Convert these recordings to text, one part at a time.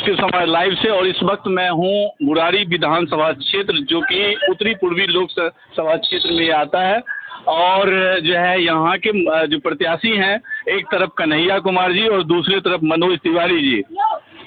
Active समाज live से। और इस वक्त मैं हूँ मुरारी विधानसभा क्षेत्र, जो कि उत्तरी पूर्वी लोकसभा क्षेत्र में आता है। और जो है यहाँ के जो प्रत्याशी हैं, एक तरफ कन्हैया कुमार जी और दूसरी तरफ मनोज तिवारी जी।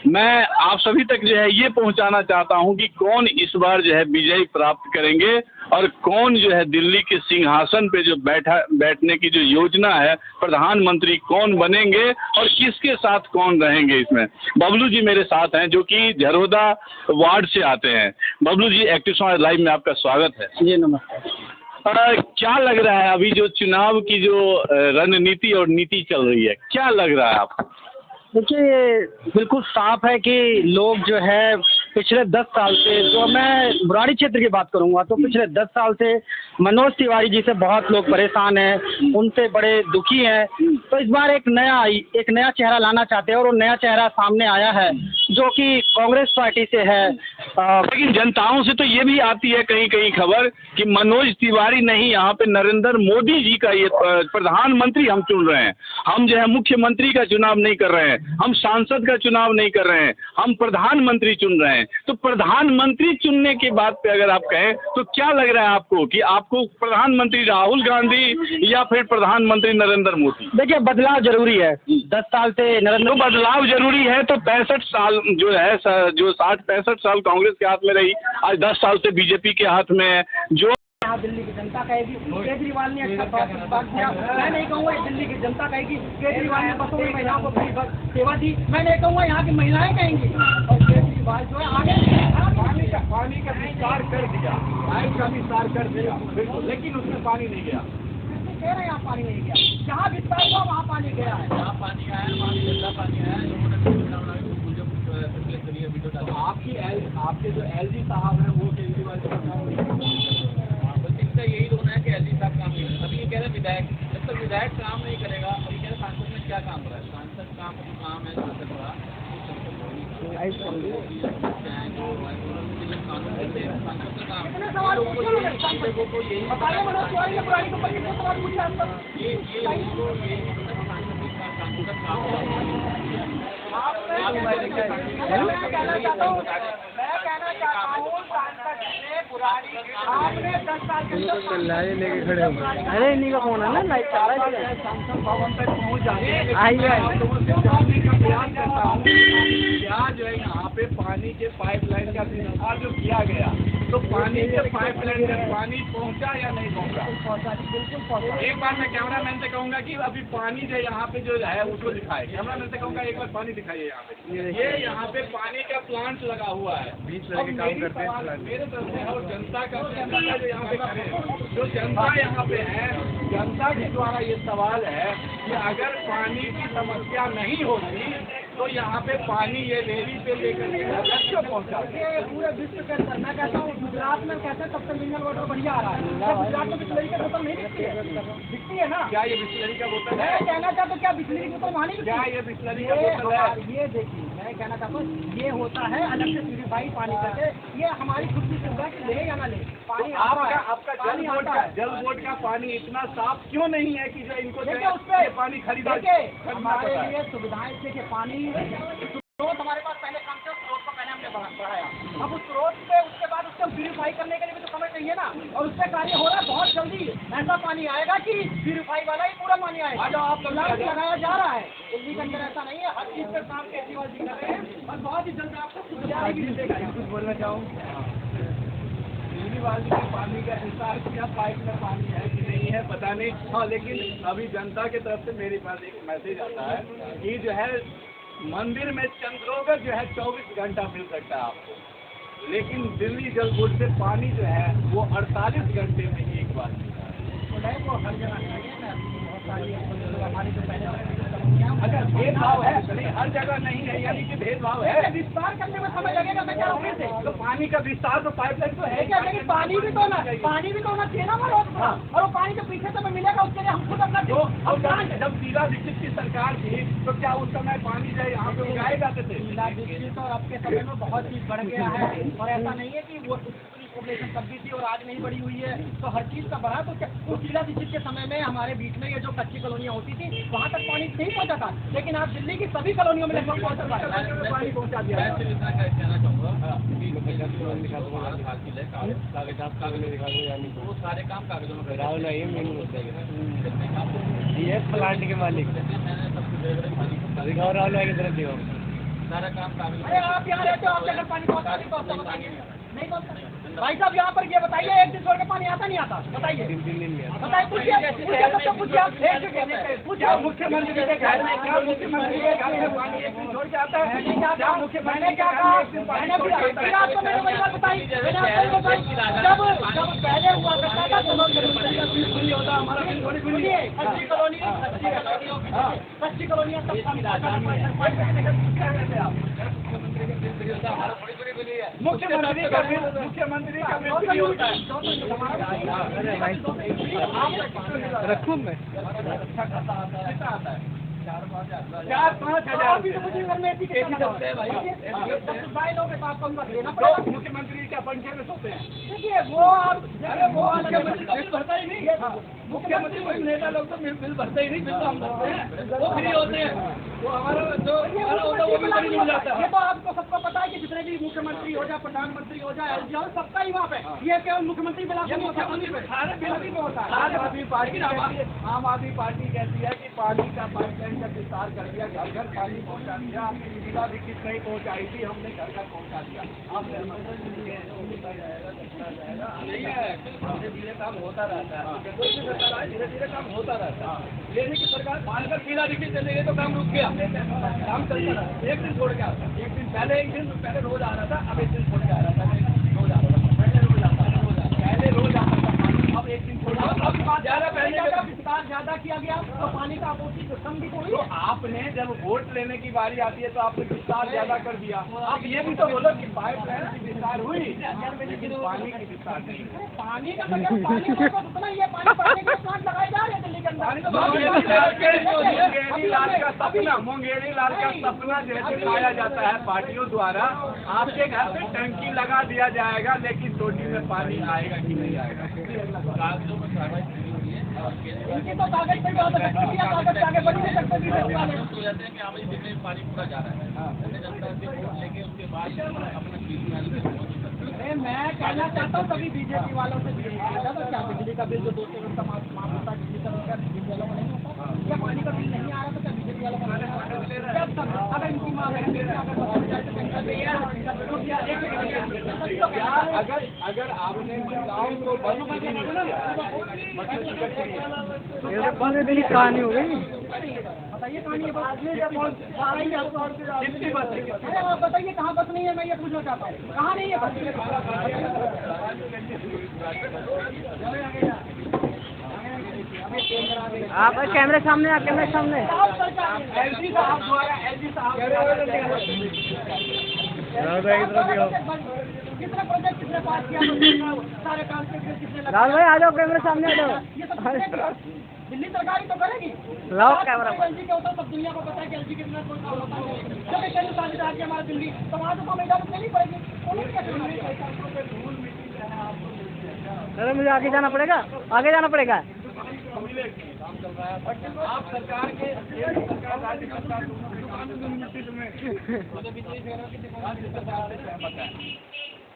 मैं आप सभी तक जो है ये पहुंचाना चाहता हूं कि कौन इस बार जो है विजय प्राप्त करेंगे और कौन जो है दिल्ली के सिंहासन पे जो बैठने की जो योजना है, प्रधानमंत्री कौन बनेंगे और किसके साथ कौन रहेंगे। इसमें बबलू जी मेरे साथ हैं, जो कि झरोदा वार्ड से आते हैं। बबलू जी, एक्टिव समाज लाइव में आपका स्वागत है। जी नमस्कार। क्या लग रहा है अभी जो चुनाव की जो रणनीति और नीति चल रही है, क्या लग रहा है आपको? देखिए, ये बिल्कुल साफ है कि लोग जो है पिछले 10 साल से, जो मैं बुराड़ी क्षेत्र की बात करूंगा तो पिछले 10 साल से मनोज तिवारी जी से बहुत लोग परेशान हैं, उनसे बड़े दुखी हैं। तो इस बार एक नया चेहरा लाना चाहते हैं और वो नया चेहरा सामने आया है, जो कि कांग्रेस पार्टी से है। लेकिन जनताओं से तो ये भी आती है कहीं कहीं खबर कि मनोज तिवारी नहीं, यहाँ पे नरेंद्र मोदी जी का ये प्रधानमंत्री हम चुन रहे हैं। हम जो है मुख्यमंत्री का चुनाव नहीं कर रहे हैं, हम सांसद का चुनाव नहीं कर रहे हैं, हम प्रधानमंत्री चुन रहे हैं। तो प्रधानमंत्री चुनने के बाद पे अगर आप कहें तो क्या लग रहा है आपको कि आपको प्रधानमंत्री राहुल गांधी या फिर प्रधानमंत्री नरेंद्र मोदी? देखिए, बदलाव जरूरी है। 10 साल से नरेंद्र, तो बदलाव जरूरी है तो 65 साल जो है, जो 60-65 साल कांग्रेस के हाथ में रही, आज 10 साल से बीजेपी के हाथ में है। जो यहाँ दिल्ली की जनता कहेगी केजरीवाल ने अच्छा बात किया, मैं नहीं कहूँगा दिल्ली की जनता कहेगी केजरीवाल ने बसों में महिलाओं को फ्री बस सेवा दी, मैं नहीं कहूँगा यहाँ की महिलाएं कहेंगी। और केजरीवाल जो है आगे पानी का विस्तार कर दिया, पाइप का विस्तार कर दिया बिल्कुल, लेकिन उसमें पानी नहीं गया। कह रहे हैं यहाँ पानी नहीं गया, जहाँ विस्तार हुआ वहाँ पानी गया है, जहाँ पानी आया वहाँ गंदा पानी आया। आपके जो एलजी साहब हैं वो केजरीवाल यही रोना है कि एलजी साहब काम नहीं कर रहे। अभी ये कह रहे हैं विधायक, जब तक विधायक काम नहीं करेगा, अभी कह रहे सांसद में क्या काम हो रहा है? सांसद काम है सांसद का लेके खड़े हो। अरे इन्हीं का फोन है ना, लाइट चल रहा है, संसद भवन तक पहुँच जाए। आइए क्या जो है यहाँ पे पानी के पाइपलाइन का निर्माण जो किया गया, तो पानी के पाइपलाइन में पानी पहुँचा या नहीं पहुँचा? बिल्कुल पहुँचा। एक बार मैं कैमरामैन से कहूँगा कि अभी पानी जो यहाँ पे जो है उसको दिखाए, कैमरामैन से कहूँगा एक बार पानी दिखाइए यहाँ पे। ये यहाँ पे पानी का प्लांट लगा हुआ है, मेरे तरफ से और जनता का जो यहाँ पे करें, जो जनता यहाँ पे है, जनता के द्वारा ये सवाल है कि अगर पानी की समस्या नहीं होती तो यहाँ पे पानी ये रेली पे लेकर क्यों पहुँचा? पूरे विश्व के अंदर मैं कहता हूँ, गुजरात में कहते हैं सबसे मिनरल वाटर बढ़िया आ रहा है। गुजरात में बिस्लरी का बोतल नहीं दिखती है ना? क्या ये बिस्लरी का बोतल है? कहना चाहता हूँ क्या बिस्लरी की बोतल वहाँ नहीं? क्या ये बिस्लरी का बोतल है? ये देखिए, मैं कहना चाहता हूँ ये होता है अलग से प्यूरिफाई पानी करके, ये हमारी खुद की सुविधा की ले या ना ले पानी। आपका जल बोर्ड का पानी इतना साफ क्यों नहीं है कि जो इनको उससे पानी खरीदा? हमारे लिए सुविधाएं देखिए, पानी स्रोत हमारे पास पहले कम थे, स्रोत को पहले हमने बढ़ाया, अब उस स्रोत पे उसके बाद उसको प्यूरिफाई करने के लिए भी तो समय चाहिए ना, और उससे कार्य हो रहा है। बहुत जल्दी ऐसा पानी आएगा कि प्यूरिफाई वाला ही पूरा पानी आएगा। जो आप लगाया जा रहा है दिल्ली के अंदर, ऐसा नहीं है। हर चीज पे काम केजरीवाल जी कर रहे हैं और बहुत ही जल्द आपको सुविधा भी मिलेगा। कुछ बोलना चाहूँ, केजरीवाल जी के पानी का हिसाब क्या पाइप में पानी है कि नहीं है पता नहीं। हाँ, लेकिन अभी जनता की तरफ से मेरे पास एक मैसेज आता है कि जो है मंदिर में चंद्रोदय जो है 24 घंटा मिल सकता है आपको, लेकिन दिल्ली जल बोर्ड से पानी जो है वो 48 घंटे में एक बार मिलता है। वो हर जगह हमारी तो पहले अगर भेदभाव है, हर जगह नहीं है, यानी कि भेदभाव है। विस्तार करने में समय लगेगा, मैं क्या फिर से तो पानी का विस्तार तो पाइपलाइन तो है क्या? लेकिन पानी भी तो होना चाहिए ना वो, और वो पानी के पीछे तो मिलेगा, उसके लिए हम खुद अपना जो जब शीला दीक्षित की सरकार थी तो क्या उस समय पानी जो यहाँ पे उगाए जाते थे? शीला दीक्षित और अब के समय में बहुत चीज बढ़ गया है, और ऐसा नहीं है कि वो पॉपुलेशन तब भी थी और आज नहीं बढ़ी हुई है, तो हर चीज़ का बढ़ा। तो उस शीला दीक्षित के समय में हमारे बीच में ये जो कच्ची कॉलोनियाँ होती थी वहाँ तक पानी नहीं पहुँचा था, लेकिन आप दिल्ली की सभी कॉलोनियों में लगभग पानी पहुँचा दिया है। कहना चाहूँगा वो सारे काम कागजों में ये प्लांट के मालिक सारा काम कागजों अरे आप यहाँ रहते हो, आपके घर पानी पहुँचता नहीं पहुँचता, बताइए नहीं पहुँचता। भाई साहब यहाँ पर ये बताइए, एक दिन छोड़ के पानी आता नहीं आता, बताइए बताइए, पूछिए मुख्यमंत्री के घर में मुख्यमंत्री के घर में पानी एक दिन छोड़ के आता है, मैंने क्या कहा, मैंने आपको मैंने वही बात बताई, मैंने आपको बताई, जब पहले हुआ करता था तो लोग होता हमारा कच्ची कॉलोनियाँ मुख्यमंत्री का बिल होता है। रखूँ मैं 4-5 मुख्यमंत्री क्या पंखे में सोते हैं? देखिए वो आप बिल भरता ही नहीं, मुख्यमंत्री नेता लोग तो बिल भरते ही नहीं, बिल तो हम भरते हैं, वो फ्री होते हैं, वो हमारा जो हमारा होता है वो भी फ्री मिल जाता है। ये तो आपको सबको पता है कि जितने भी मुख्यमंत्री हो जाए, प्रधानमंत्री हो जाए, एलजी हो, सबका ही वहाँ पे ये केवल मुख्यमंत्री बिल नहीं होता, सारे बिल भी होता है। आम आदमी पार्टी कहती है कि पानी का पाइपलाइन का विस्तार कर दिया, घर घर पानी पहुँचा दिया, शीला दीक्षित नहीं पहुँचाई थी, हमने घर घर पहुँचा दिया। आप नहीं है, धीरे धीरे काम होता रहता है, धीरे धीरे काम होता रहता है। ये नहीं कि सरकार मानकर शीला दीक्षित चले गए तो काम रुक गया, काम चलता रहा। एक दिन छोड़ के आता, एक दिन पहले रोज आ रहा था, अब एक दिन छोड़ के आ रहा था, रोज आ रहा था, पहले रोज आता था, पहले रोज आता था, अब एक दिन छोड़ विस्तार ज्यादा किया गया तो पानी का आपूर्ति कम भी तो हुई। तो आपने जब वोट लेने की बारी आती है तो आपने विस्तार ज्यादा कर दिया। आप ये भी तो बोलो कि पाइपलाइन की विस्तार हुई, लेकिन पानी की विस्तार नहीं। पानी का पानी उतना ही है, पानी पड़ने के प्लांट लगाए जा रहे हैं दिल्ली के अंदर। मुंगेरी लाल का सपना जैसे पाया जाता है पार्टियों द्वारा, आपके घर पे टंकी लगा दिया जाएगा, लेकिन टोटी में पानी आएगा कि नहीं आएगा? इनके तो कागज पे कागज आगे बढ़ नहीं सकते। पानी पूरा जा रहा है, जनता से वोट लेके उसके बाद अपना मैं कहना चाहता हूँ सभी बीजेपी वालों से क्या बिजली का बिल जो 200 यूनिट का माफ होता है, बिजली का बिल क्या बीजेपी वालों को नहीं होता? क्या पानी का बिल नहीं आ रहा तो क्या बीजेपी वालों को नहीं आ रहा? अगर इनकी मांग अगर आपने महिलाओं को कहानी हो गई, बताइए कहानी आप बताइए कहाँ बस नहीं है, मैं ये पूछना चाहता हूँ कहाँ नहीं है बस? आप कैमरे सामने आ, कैमरे सामने एलजी साहब द्वारा कितने प्रोजेक्ट किसने पास किया, सारे काम किसने लगा? राहुल भाई आ जाओ, कैमरे सामने आ जाओ। ये सब दिल्ली सरकार ही तो करेगी। लाओ कैमरा। एलजी के होता सब दुनिया को पता है कि एलजी कितना कोई काम होता है। जब एक साझेदार की हमारा दिल्ली, तो वहाँ तो हमें इजाजत लेनी पड़ेगी। अरे मुझे आगे जाना पड़ेगा, आगे जाना पड़ेगा। आप सरकार के राज्य सरकार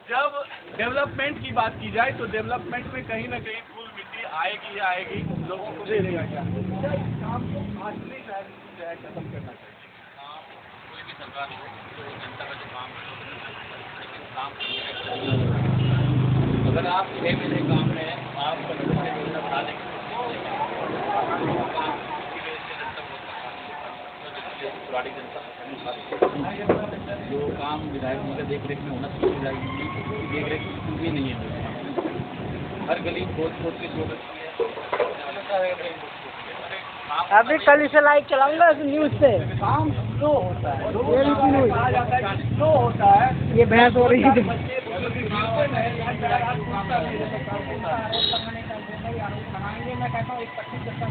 जब डेवलपमेंट की बात की जाए तो डेवलपमेंट में कहीं ना कहीं धूल मिट्टी आएगी ही आएगी, लोगों को मिलेगा क्या? काम को आज नहीं खत्म करना चाहिए। कोई भी सरकार हो तो जनता का जो काम है काम अगर आप 6 महीने काम में आप योजना बना देंगे जो काम विधायक जी का देख रेख में होना चाहिए, विधायक जी देख रेख भी नहीं है। हर गली खोद खोद के जो बच्ची है अभी कल से लाइव चलाऊंगा न्यूज पे। काम स्लो होता है, स्लो होता है। ये बहस हो रही है। मैं कहता हूँ 25 जनता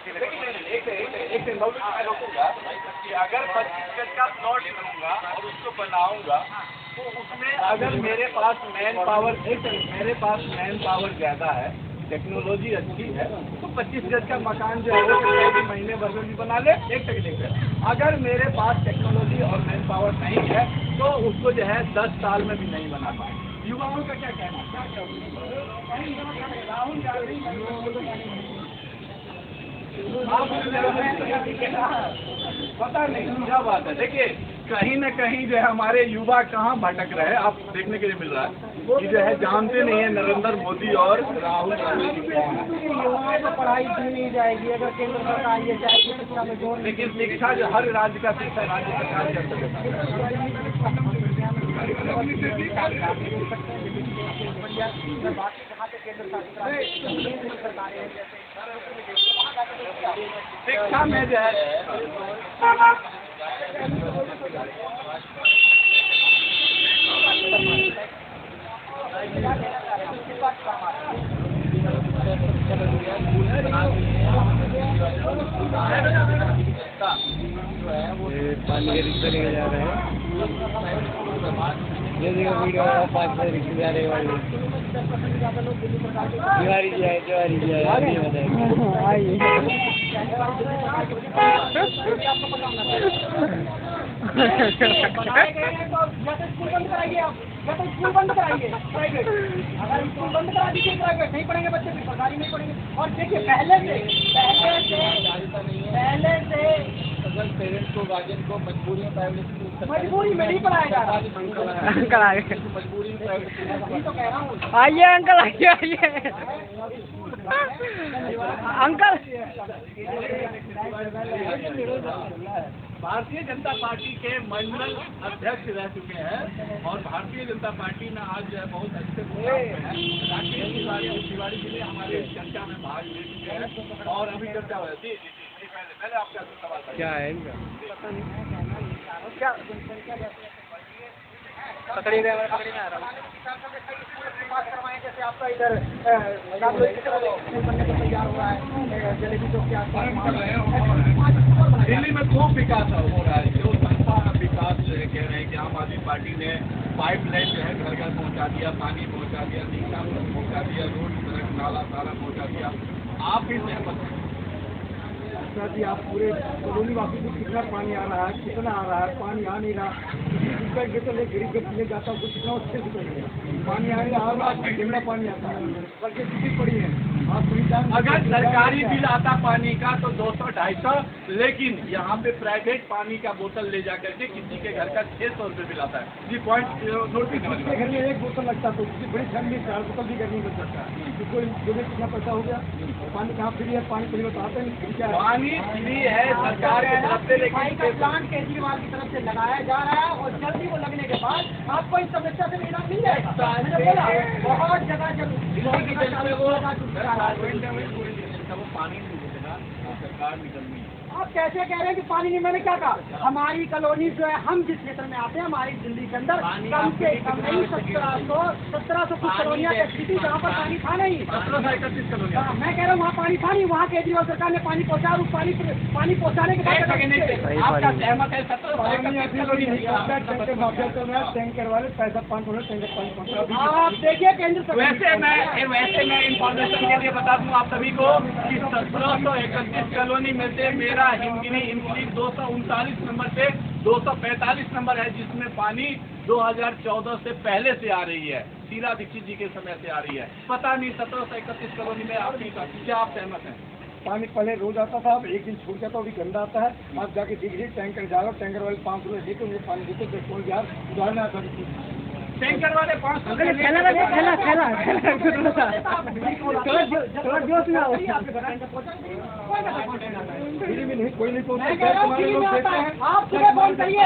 एक मैं रोकूंगा कि अगर 25 गज का प्लॉट लूंगा और उसको बनाऊंगा तो उसमें अगर मेरे पास मैन पावर ज़्यादा है, टेक्नोलॉजी अच्छी है, तो 25 गज का मकान जो है वो कि महीने भर में भी बना ले। एक सेकंड, अगर मेरे पास टेक्नोलॉजी और मैन पावर नहीं है तो उसको जो है 10 साल में भी नहीं बना पाए। युवाओं का क्या कहना राहुल गांधी पता नहीं क्या बात है। देखिए कहीं न कहीं जो है हमारे युवा कहाँ भटक रहे हैं, आप देखने के लिए मिल रहा है कि जो है जानते नहीं है नरेंद्र मोदी और राहुल गांधी युवाओं को पढ़ाई दी नहीं जाएगी अगर केंद्र सरकार ये चाहेगी शिक्षा में जोर। लेकिन शिक्षा जो हर राज्य का शिक्षा राज्य सरकार शिक्षा में जो है पानी के रिक्शे लेके जा रहे हैं। ये देखो वीडियो पाँच से रिक्शे जा रहे वाले तिवारी जी आए आइए स्कूल बंद कराइए आप, या तो स्कूल बंद कराइए प्राइवेट। अगर स्कूल बंद करा दीजिए प्राइवेट नहीं पढ़ेंगे बच्चे, फिर सरकारी नहीं पढ़ेंगे। और देखिए पहले से अगर पेरेंट्स को गार्जियन को मजबूरी में प्राइवेट स्कूल मजबूरी में नहीं पढ़ाया जा रहा। अंकल आइए, मजबूरी में प्राइवेट स्कूल तो कह रहा हूँ आइए अंकल आइए अंकल। भारतीय जनता पार्टी के मंडल अध्यक्ष रह चुके हैं और भारतीय जनता पार्टी में आज जो है बहुत अच्छे राकेश तिवारी जी ने हमारे चर्चा में भाग ले चुके हैं और अभी चर्चा हो रही थी। पहले आपका सवाल क्या है पकड़ी में आ रहा जैसे आपका इधर बनने को तैयार हुआ है जलेबी चौक के आसपास। दिल्ली में खूब विकास हो रहा है। जो संस्था विकास कह रहे हैं कि आम आदमी पार्टी ने पाइपलाइन जो है घर घर पहुंचा दिया, पानी पहुंचा दिया, शिक्षा पहुंचा दिया, रोड सड़क नाला सारा पहुंचा दिया। आप भी सहमत हैं? जी आप पूरे कॉलोनी वासी को कितना पानी आ रहा है, कितना आ रहा है, पानी आ नहीं रहा। गरीब के पीने जाता है कितना उससे पानी आएगा गंदा पानी आता है, बल्कि कितनी पड़ी है आप अगर सरकारी बिल आता पानी का तो 200-250, लेकिन यहाँ पे प्राइवेट पानी का बोतल ले जा करके किसी के घर का 600 रुपये बिल आता है। जी पॉइंट नोट करने वाली घर में एक बोतल लगता है तो किसी बड़ी फैमिली 4 बोतल भी करनी पड़ सकता है। कोई जो भी कितना पैसा हो गया, पानी कहाँ फ्री है, पानी फ्री बताते हैं क्या है? पानी फ्री है सरकार की तरफ से, लेकिन प्लांट केजरीवाल की तरफ से लगाया जा रहा है और जल्दी वो लगने के बाद आपको इस समस्या से निजात मिल जाएगा। मैंने बोला बहुत जगह जब पानी नहीं मिलेगा सरकार निकलनी। आप कैसे कह रहे हैं कि पानी नहीं? मैंने क्या कहा, हमारी कॉलोनी जो है, हम जिस क्षेत्र में आते हैं, हमारी दिल्ली के अंदर कम से कम नहीं 1700 कुछ कॉलोनियाँ स्थिति जहाँ पर पानी था नहीं। 1731 कॉलोनियाँ। मैं कह रहा हूँ वहाँ पानी था नहीं, वहाँ केजरीवाल सरकार ने पानी पहुँचा, पानी पहुँचाने के बाद आपका सहमत है? 1731 टैंकर वाले पैसा 500 टैंकर पानी। आप देखिए केंद्र सरकार। वैसे मैं इंफॉर्मेशन के लिए बता दूँ आप सभी को कि 1731 कॉलोनी में से मेरा हिमगिरी इंक्लीव 239 नंबर से 245 नंबर है, जिसमें पानी 2014 से पहले से आ रही है, शीला दीक्षित जी के समय से आ रही है। पता नहीं 1731 कॉलोनी में आपकी क्या आप सहमत हैं? पानी पहले रोज आता था, अब एक दिन छूट जाता, अभी गंदा आता है। आप जाके देखिए टैंकर जाओ, टैंकर वाले 500 रुपये देते मुझे पानी देते, कोई यार उदाहरण आता है टैंकर वाले 500 कोई नहीं पहुँचता। आप सुबह फोन करिए,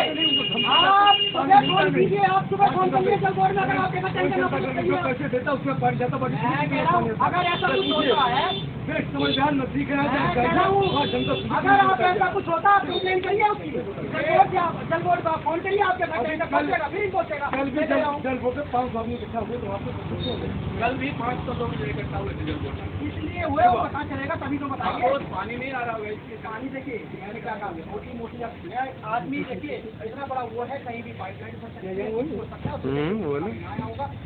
आप सुबह फोन कीजिए, आप सुबह फोन करिए जब बोर्ड में अगर आपके पैसे देता उसमें पड़ जाता। अगर ऐसा कुछ होता है नजदीक अगर आप ऐसा कुछ होता तो कंप्लेन करिए उसकी, जल बोर्ड का फोन करिए, आपके पहुंचेगा, फिर पहुंचेगा। कल भी 500 लोग इकट्ठा हुए थे जल बोर्ड, इसलिए हुए वो पता चलेगा तभी तो बताइए। पानी नहीं आ रहा होगा इसलिए। पानी देखिए मैंने क्या कहा, मोटी मोटी आदमी देखिए इतना बड़ा वो है, कहीं भी पाइपलाइन हो सकता है,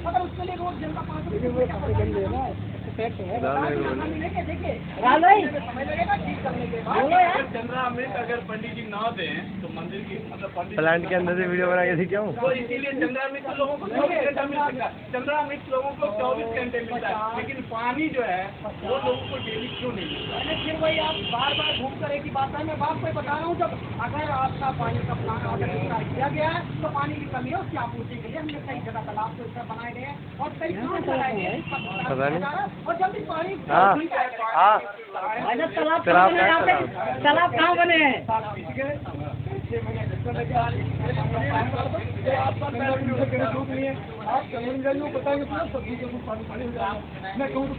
अगर उसके लिए रोज जनता 500 देखिए समय लगेगा ठीक करने के बाद। चंद्रा अमृत अगर पंडित जी ना दें तो मंदिर की मतलब पंडित प्लांट के अंदर से वीडियो बना के दिखाऊं? तो इसीलिए चंद्रा अमृत तो लोगों को 24 घंटा मिल सकता है। चंद्रा अमृत लोगों को 24 घंटे मिलता है, लेकिन पानी जो है वो लोगों को डेली क्यों नहीं मिलता है? फिर वही आप बार बार घूम कर एक ही बात है, मैं बात को बता रहा हूँ, जब अगर आपका पानी का प्लान ऑर्डर किया गया है तो पानी की कमी है, उसकी आपूर्ति के लिए हमने कई जगह तालाब तो इसका बनाए गए हैं और कई प्लांट लगाए गए हैं, और जब भी पानी तालाब कहाँ बने हैं?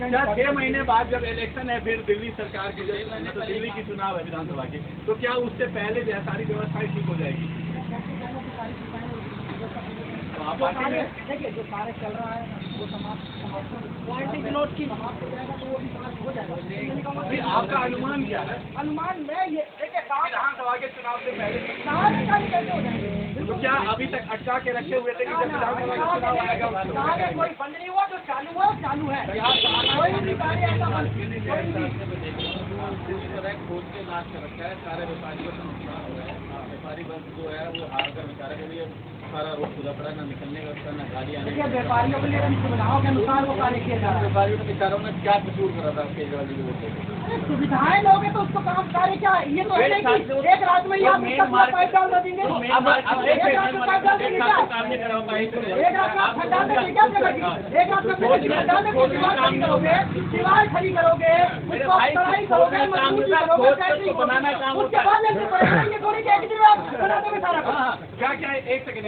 क्या 6 महीने बाद जब इलेक्शन है, फिर दिल्ली सरकार की मतलब दिल्ली की चुनाव है विधानसभा के, तो क्या उससे पहले जो है सारी व्यवस्थाएं ठीक हो जाएगी? देखिए जो कार्य चल रहा है वो समाप्त विनोद की समाप्त हो जाएगा तो वो भी समाप्त हो जाएगा। आपका अनुमान क्या है? अनुमान में ये देखिए विधानसभा के चुनाव से पहले कैसे हो जाएंगे? तो क्या अभी तक अटका के रखे हुए थे कि जब विधानसभा का चुनाव आएगा कोई बंद नहीं हुआ, जो चालू हुआ चालू है। कोई भी कार्य ऐसा खोज के नाश कर रखा है, सारे व्यापारियों का नुकसान हो रहा है, व्यापारी वर्ग जो है वो हार कर बेचारे के लिए सारा रोड खुदा पड़ा, ना निकलने का उसका ना गाड़ी आने का। व्यापारियों के लिए सुविधाओं के अनुसार वो कार्य किया जा रहा है। व्यापारियों ने बेचारों ने क्या कसूर करा था केजरीवाल जी को? सुविधाएं लोगे तो उसको काम कार्य क्या है? ये तो है कि एक रात में ही आप पाइप डाल देंगे, एक रात में पाइप डाल देंगे क्या? एक रात में आप डाल देंगे क्या चलेगी? एक रात में डाल देंगे, दीवार खड़ी करोगे, दीवार खड़ी करोगे, उसको कढ़ाई करोगे, मजबूती करोगे, कैसे बनाना काम उसके बाद लेके पड़ेगा। ये थोड़ी कि एक दिन में आप बना दोगे सारा काम। क्या क्या एक सेकंड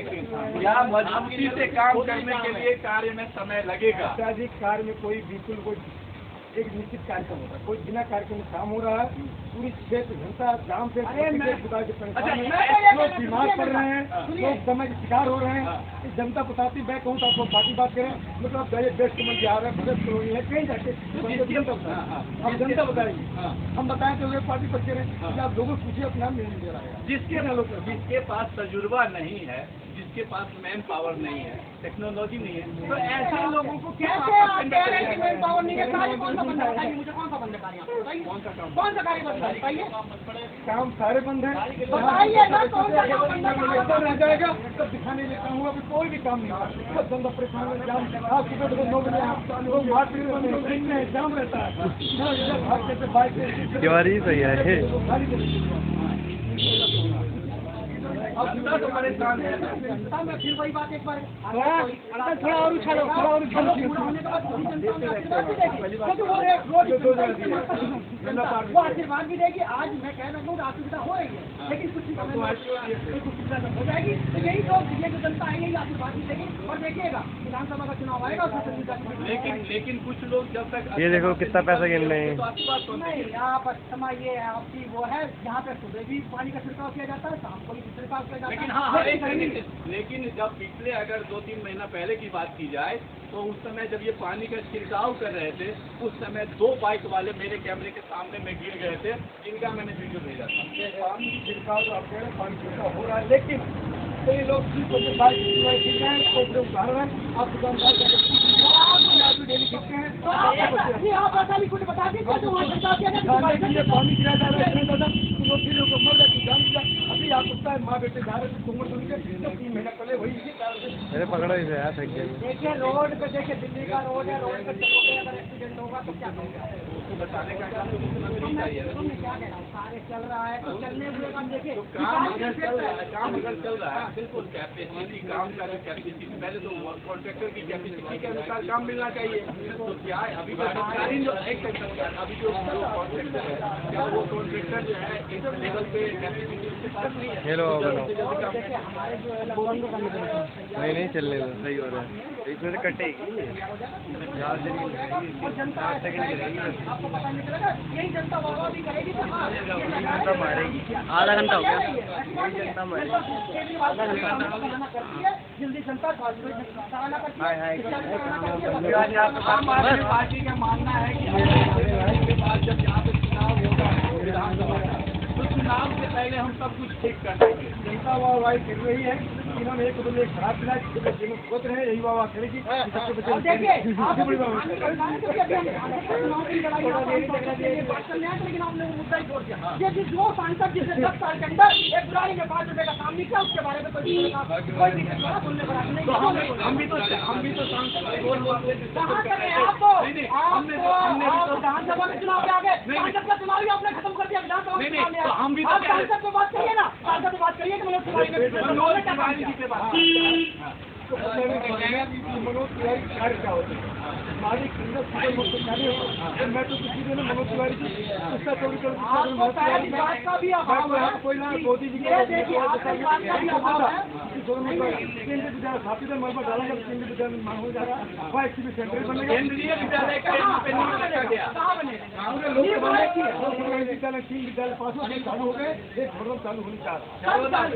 या मजबूती से काम करने के लिए कार्य में समय लगेगा? अत्याधिक कार्य में कोई बिल्कुल कोई एक निश्चित कार्यक्रम होता है, कोई बिना कार्यक्रम में काम हो रहा है, पूरी क्षेत्र जनता जाम से लोग बीमार पड़ रहे हैं, लोग समय के शिकार हो रहे हैं। जनता बताती मैं कहूँ तो आपको बाकी बात करें, मतलब बेस्ट समझ के आ रहे हैं, बजट करोगी है कहीं जाके हम जनता बताएंगे, हम बताएं तो वे पार्टी पर करें, आप लोगों को पूछिए अपना नहीं दे रहा है। जिसके पास तजुर्बा नहीं है, जिसके पास मैन पावर नहीं है, टेक्नोलॉजी नहीं है, तो ऐसे लोगों को कैसे आप कह रहे हैं कि मैन पावर नहीं है? कार्य कौन सा बंद है बताइए मुझे, कौन सा बंद है कार्य आप बताइए, कौन सा कार्य बंद है बताइए? काम सारे बंद है, बताइए ना कौन सा काम बंद है? रह जाएगा तब दिखाने के काम हुआ, कोई भी काम नहीं हुआ, सब जनता परेशान है। जाम आज सुबह 9 बजे लोग मार्केट जाम रहता है, भागते से बाइक तिवारी सही है। अब जनता तो परेशान है। जनता में फिर वही बात एक बार थोड़ा और उछालो, थोड़ा और उछालो। वो आशीर्वाद भी देगी। आज मैं कह रहा हूँ असुविधा हो रही है, लेकिन कुछ हो जाएगी। तो यही लोग ये जो जनता है यही आशीर्वाद भी देगी। और देखिएगा विधानसभा का चुनाव आएगा उसमें लेकिन कुछ लोग जब तक ये देखो कितना पैसा गिन रहे हैं। नहीं, यहाँ पर समय ये है आपकी वो है, यहाँ पे सुबह भी पानी का छिड़काव किया जाता है, शाम को भी छिड़काव किया जाता है। लेकिन जब पिछले अगर 2-3 महीना पहले की बात की जाए तो उस समय जब ये पानी का छिड़काव कर रहे थे, उस समय 2 बाइक वाले मेरे कैमरे के सामने में गिर गए थे, इनका मैंने वीडियो भेजा था। पानी छिड़काव आप कह रहे हैं, पानी छिड़काव हो रहा है, लेकिन कई लोग बाइक उदाहरण है, आप दुकानदार डेली खींचते हैं, आप ऐसा भी कुछ बता दीजिए तो वहाँ छिड़काव किया जाता है। पानी गिरा जा रहा है, लोग फिर को मर जाती जान दिया। अभी आप सकता है माँ बेटे जा रहे थे घूमर सुन के 3 महीना पहले वही अरे पकड़ो इसे यार, थक गया। देखिए रोड पे, देखिए दिल्ली का रोड है, रोड पे चलोगे अगर एक्सीडेंट होगा तो क्या करोगे? उसको बचाने का काम तो मुख्यमंत्री चाहिए ना। मैं क्या कह रहा हूँ, कार्य चल रहा है तो चलने हुए काम देखिए। काम अगर चल रहा है बिल्कुल कैपेसिटी, काम का जो कैपेसिटी, पहले तो कॉन्ट्रैक्टर की कैपेसिटी के अनुसार काम मिलना चाहिए। तो क्या है अभी सरकारी जो अभी जो कॉन्ट्रैक्टर है, क्या वो कॉन्ट्रैक्टर जो है इस लेवल पे कैपेसिटी आपके पास नहीं है। ये लो बनाओ। देखिए हमारे जो है लोगों को करने के नहीं नहीं चलने दो, सही हो रहा है। इसमें से कटेगी यार, और जनता आपको पता नहीं चलेगा, यही जनता वाह भी करेगी कि हाँ जनता मारेगी। आधा घंटा हो गया, जनता मारेगी। जल्दी जनता आम आदमी पार्टी का मानना है कि के बाद जब यहाँ पे चुनाव होगा विधानसभा का, तो चुनाव से पहले हम सब कुछ ठीक कर देंगे। जनता वाह कर रही है, इन्होंने एक बदले खराब पिला सोच रहे हैं, यही वाह करेगी। देखिए लेकिन आपने मुद्दा ही छोड़ दिया। ये जो सांसद जिसे 10 साल के अंदर एक बुराई में 5 रुपए का काम नहीं किया, उसके बारे में कोई सुनने पर हम भी तो सांसद बोल कहाँ करें आपको विधानसभा में चुनाव के आगे सांसद का चुनाव ही आपने खत्म कर दिया। विधानसभा में चुनाव तो हम भी तो सांसद पे बात करिए ना, सांसद पे बात करिए कि मनोज तिवारी ने पे बात मनोज तिवारी कार्य क्या होते हैं, मालिक मैं तो किसी दिन मनोज तिवारी की उसका चौबीस का भी अभाव है। कोई ना मोदी जी स्थापित मलबा डाला गया, केंद्रीय विद्यालय मांग हो जाएगा, वहाँ एक्सीबी सेंटर बनेगा। केंद्रीय विद्यालय का विद्यालय 3 विद्यालय पास चालू हो गए, एक प्रोग्राम चालू होने जा रहा है।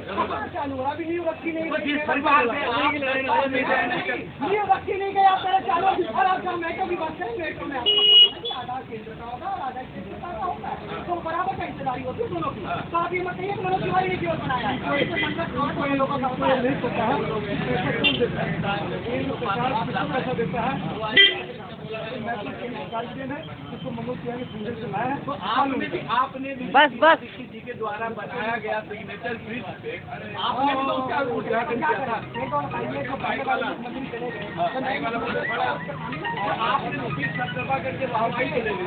चालू हो अभी न्यू रखी नहीं ये रखी नहीं गई, आप पहले चालू और आपका मेट्रो की बात करें, मेट्रो में आधार केंद्र का होगा और आधार केंद्र का होगा, तो बराबर का हिस्सेदारी होती है दोनों की। तो आप ये मत कहिए कि मनोज तिवारी ने क्यों बनाया है, लोगों का होता है। नहीं पता है पैसा देता है जिसको मनोज तिवारी पूरे से लाया है। तो आपने भी किसी जी के द्वारा बनाया गया सिग्नेचर ब्रिज पे आपने भी तो उसका उद्घाटन किया था। आपने उसकी सत्सभा करके वाहवाही चले गए।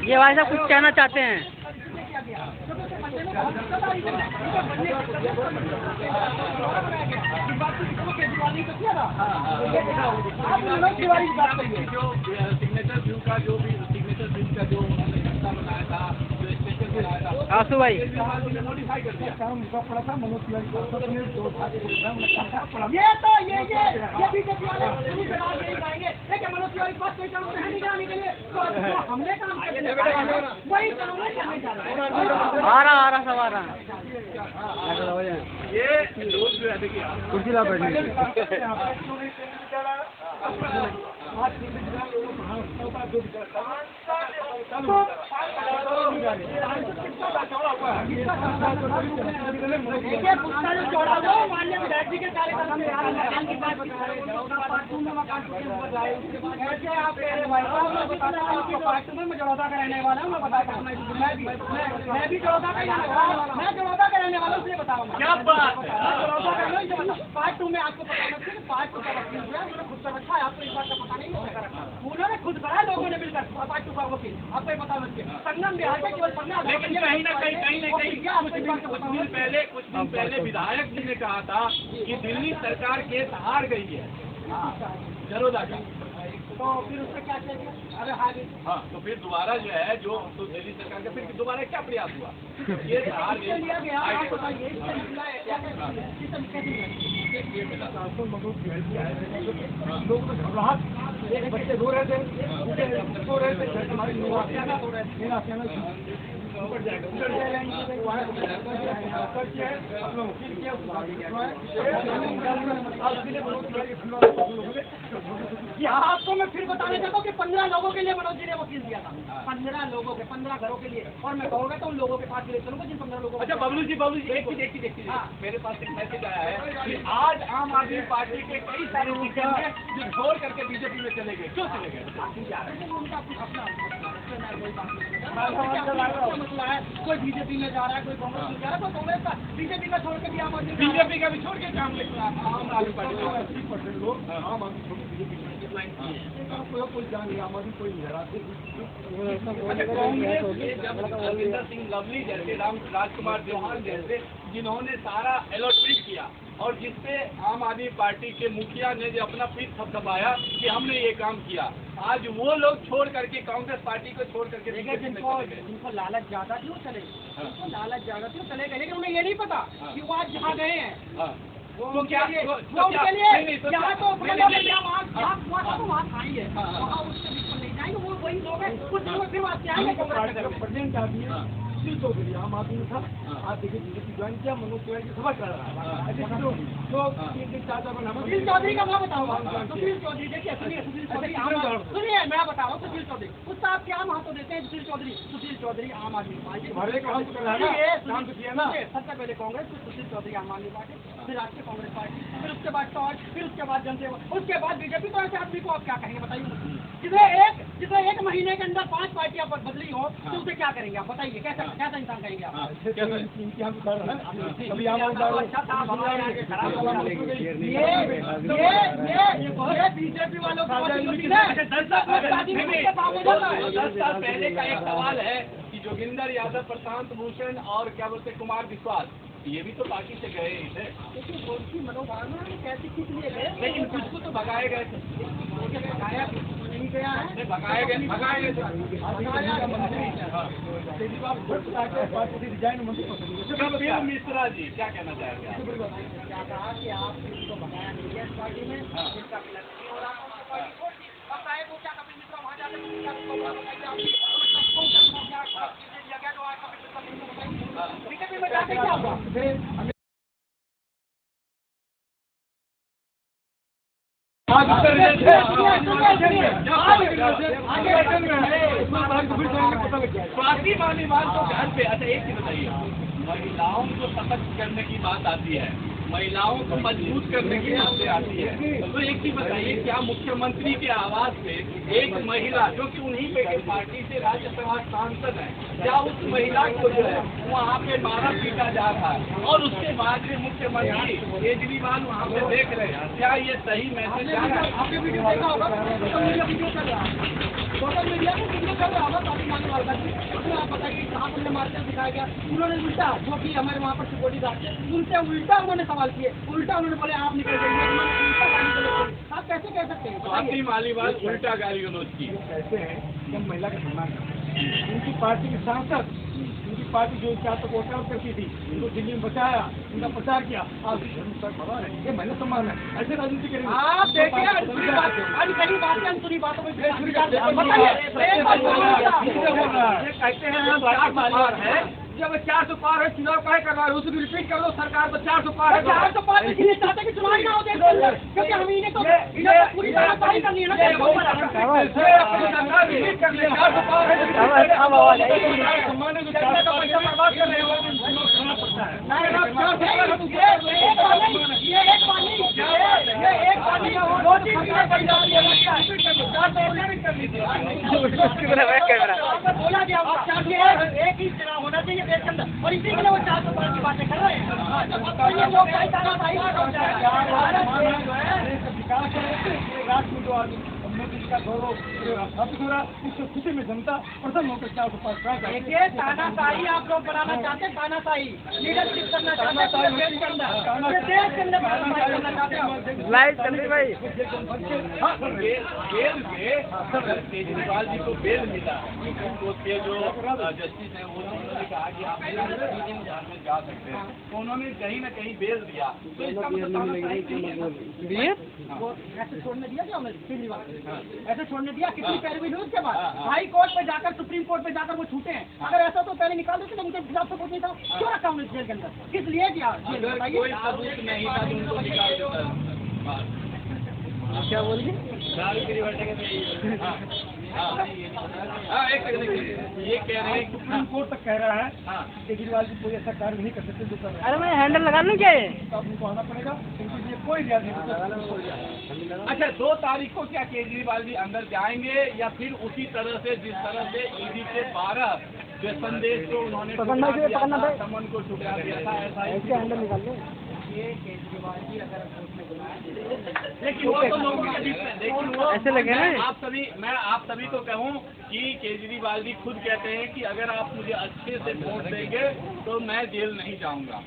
ये भाई साहब कुछ कहना चाहते हैं? जो सिग्नेचर व्यू का जो भी सिग्नेचर ब्रिज का जो बनाया था, जो स्टेशन बनाया था, आंसू भाई मॉडिफाई कर दिया। पड़ा था मनोज तिवारी ये बीजेपी वाले लेकिन मनोज तिवारी के पास कोई काम नहीं कराने के लिए, तो हमने काम वही काम करने जा रहे हैं। आ रहा सब आ रहा। ये लोग जो है देखिए कुर्सी ला बैठने देखिए पुस्ता जो चौड़ा हुआ माननीय विधायक जी के कार्यक्रम में आप पार्टी में मैं जड़ौदा का रहने वाला हूँ, मैं बताता मैं भी जड़ौदा का रहने वाला हूँ, मैं जड़ौदा का रहने वाला हूँ, इसलिए बताऊंगा क्या बात। पार्ट 2 में आपको बताना चाहिए, पार्ट 2 का वकील जो है उन्होंने खुद से रखा है, आपको इस बात का पता नहीं है, उन्होंने खुद करा, लोगों ने मिलकर पार्ट 2 का वकील, आपको ये बताना चाहिए। संगम बिहार का केवल पढ़ना, लेकिन कहीं ना कहीं कुछ दिन पहले विधायक जी ने कहा था कि दिल्ली सरकार केस हार गई है जरोदा का, तो फिर उससे क्या चाहिए? अरे हाँ, तो फिर दोबारा जो है जो तो दिल्ली सरकार का फिर दोबारा क्या प्रयास हुआ? ये हार गई लिया गया, आप बताइए लोग तो घबराहट, एक बच्चे रो रहे थे, सो रहे थे, हमारी ऊपर आपको मैं फिर बताना चाहता हूँ कि 15 लोगों के लिए मनोज जी ने वकील दिया था, 15 लोगों के, 15 घरों के लिए, और मैं कहूँगा तो उन लोगों के पास ले चलूँगा जिन 15 लोगों। अच्छा बबलू जी एक चीज मेरे पास एक मैसेज आया है कि आज आम आदमी पार्टी के कई सारे लीडर हैं जो छोड़ करके बीजेपी में चले गए, क्यों चले गए? उनका अपना मसला है, कोई बीजेपी में जा रहा है, कोई कांग्रेस में जा रहा है, कोई कांग्रेस का बीजेपी का छोड़ के भी आम आदमी बीजेपी का भी छोड़ के काम लेगा आम आदमी पार्टी को। 80% लोग आम आदमी छोड़ के बीजेपी कोई जान लिया, आम आदमी कोई नहीं हरा। कांग्रेस जब रविंदर सिंह लवली जैसे राजकुमार चौहान जैसे जिन्होंने सारा अलॉटमेंट किया और जिसपे आम आदमी पार्टी के मुखिया ने जो अपना पीठ थपथपाया कि हमने ये काम किया, आज वो लोग छोड़ करके कांग्रेस पार्टी को छोड़ करके देखिए जिनको लालच ज्यादा थी वो चले गए, जिनको लालच ज्यादा थी वो चले गए, लेकिन उन्हें ये नहीं पता कि वो आज जहाँ गए हैं तो क्या उनके लिए यहाँ तो वहाँ खाएंगे, वहाँ उसके बीच में नहीं जाएंगे, वो वही लोग हैं, कुछ दिनों में फिर वहाँ से आएंगे। प्रेसिडेंट आदमी है, सुशील चौधरी आम आदमी था, आज देखिए बीजेपी ज्वाइन किया, मनोज तिवारी की सभा कर रहा है। सुशील चौधरी का मैं बताऊंगा, सुशील चौधरी देखिए, सुशील चौधरी सुनिए मैं बता रहा हूँ, सुशील चौधरी उसका आप क्या महत्व देते हैं? सुशील चौधरी आम आदमी पार्टी, सबसे पहले कांग्रेस, फिर सुशील चौधरी आम आदमी पार्टी, फिर राष्ट्रीय कांग्रेस पार्टी, फिर उसके बाद टॉर्च, फिर उसके बाद जनसेवा, उसके बाद बीजेपी। तो ऐसे आदमी को आप क्या कहेंगे बताइए? जिसे एक महीने के अंदर 5 पार्टियां बदली हो तो उसे क्या करेंगे आप बताइए? कैसा इंसान कहेंगे आप? ये बीजेपी वालों का 10 साल पहले का एक सवाल है कि जोगिंदर यादव, प्रशांत भूषण और क्या बोलते कुमार विश्वास, ये भी तो पार्टी से गए ही थे, मनोभावना कैसे किस लिए गए? लेकिन कुछ को तो भगाए गए थे, नहीं गया है, भगाए गए मिश्रा जी क्या कहना चाहेंगे? क्या कहा कि आप किसी को भगाया नहीं है इस पार्टी में, जिसका नहीं हो रहा पार्टी छोड़ दी। अब साहेब वो क्या कपिल मिश्रा वहाँ जाकर बीजेपी में जाके क्या होगा? स्वाति मालीवाल तो घर पे। अच्छा एक चीज बताइए, महिलाओं को सशक्त करने की बात आती है, महिलाओं को मजबूत करने की बातें आती है, तो एक चीज बताइए, क्या मुख्यमंत्री के आवाज से एक महिला जो कि उन्हीं पे पार्टी से राज्यसभा सांसद है, क्या उस महिला को जो है वहाँ पे मारा पीटा जा रहा है और उसके बाद में मुख्यमंत्री केजरीवाल वहाँ पे देख रहे हैं, क्या ये सही मैसेज जा रहा है? आपने वीडियो देखा होगा, वीडियो चल रहा है, सोशल मीडिया में वीडियो चल रहा होगा स्वाति मालीवाल का, उसमें आप बताइए कहाँ पर मार्चल दिखाया गया? उन्होंने उल्टा, जो कि हमारे वहाँ पर सिक्योरिटी गार्ड थे, उनसे उल्टा उन्होंने सवाल किए, उल्टा उन्होंने बोले आप निकल जाइए। आप कैसे कह सकते हैं? स्वाति मालीवाल उल्टा गाली गलौज की ऐसे हैं कि महिला का सम्मान करते हैं। उनकी पार्टी के सांसद, उनकी पार्टी जो क्या तो वोट आउट करती थी, उनको दिल्ली में बचाया, उनका प्रचार किया, आज ये महिला सम्मान है। ऐसे राजनीति करेंगे आप देखिए, अनकही बातें, अनसुनी बातों में कहते हैं जब 400 पार है, चुनाव काहे करवा रहे हो? उसे भी रिपीट कर दो, सरकार तो 400 पार है, 400 पार इसलिए चाहते कि चुनाव ना हो देश के अंदर, क्योंकि हम इन्हें तो पूरी तरह पारी करनी है ना। रिपीट कर ले, 400 पार है, पैसा बर्बाद कर रहे हो। बोला गया एक ही चुनाव होना चाहिए देश के अंदर, और इसी के लिए वो 400 पार की बातें कर रहे हैं। का गौरव स्थापित हो रहा, इस स्थिति में जनता प्रसन्न होकर 400 पार। देखिए तानाशाही आप लोग बनाना चाहते हैं, तानाशाही लीडरशिप करना चाहते हैं देश के अंदर लाइट चल रही भाई। केजरीवाल जी को बेल मिला, सुप्रीम कोर्ट के जो जस्टिस है वो उन्होंने कहा कि आप में जा सकते हैं, तो उन्होंने कहीं ना कहीं बेल दिया, तो इसका मतलब ऐसे छोड़ने दिया क्या उन्होंने? केजरीवाल ऐसे छोड़ने दिया? कितनी पैरवी हुई उसके बाद? हाई कोर्ट पे जाकर, सुप्रीम कोर्ट पे जाकर वो छूटे हैं। अगर ऐसा तो पहले निकाल देते ना, उनके खिलाफ सपोर्ट नहीं था, क्यों रखा उन्हें जेल के अंदर? किस लिए किया? कोई सबूत नहीं था तो उनको निकाल देता। क्या बोल रही? एक सेकंड, ये कह रहे हैं सुप्रीम कोर्ट तक कह रहा है केजरीवाल जी कोई ऐसा कार्य नहीं कर सकते जो कर रहे हैं। अरे मैं हैंडल लगा लूँ क्या? तो उनको आना पड़ेगा, उनके लिए कोई रियायत नहीं। अच्छा 2 तारीख को क्या केजरीवाल जी अंदर जाएंगे या फिर उसी तरह से जिस तरह से ईडी के 12 जो संदेश को उन्होंने समन को छुटा दिया था, ऐसा हैंडल निकाल लो। केजरीवाल जी अगर कोर्ट में बुलाएं, लेकिन वो तो लोगों के बीच में, लेकिन वो ऐसे लगे ना। मैं आप सभी को कहूँ कि केजरीवाल जी खुद कहते हैं कि अगर आप मुझे अच्छे से वोट देंगे तो मैं जेल नहीं जाऊंगा।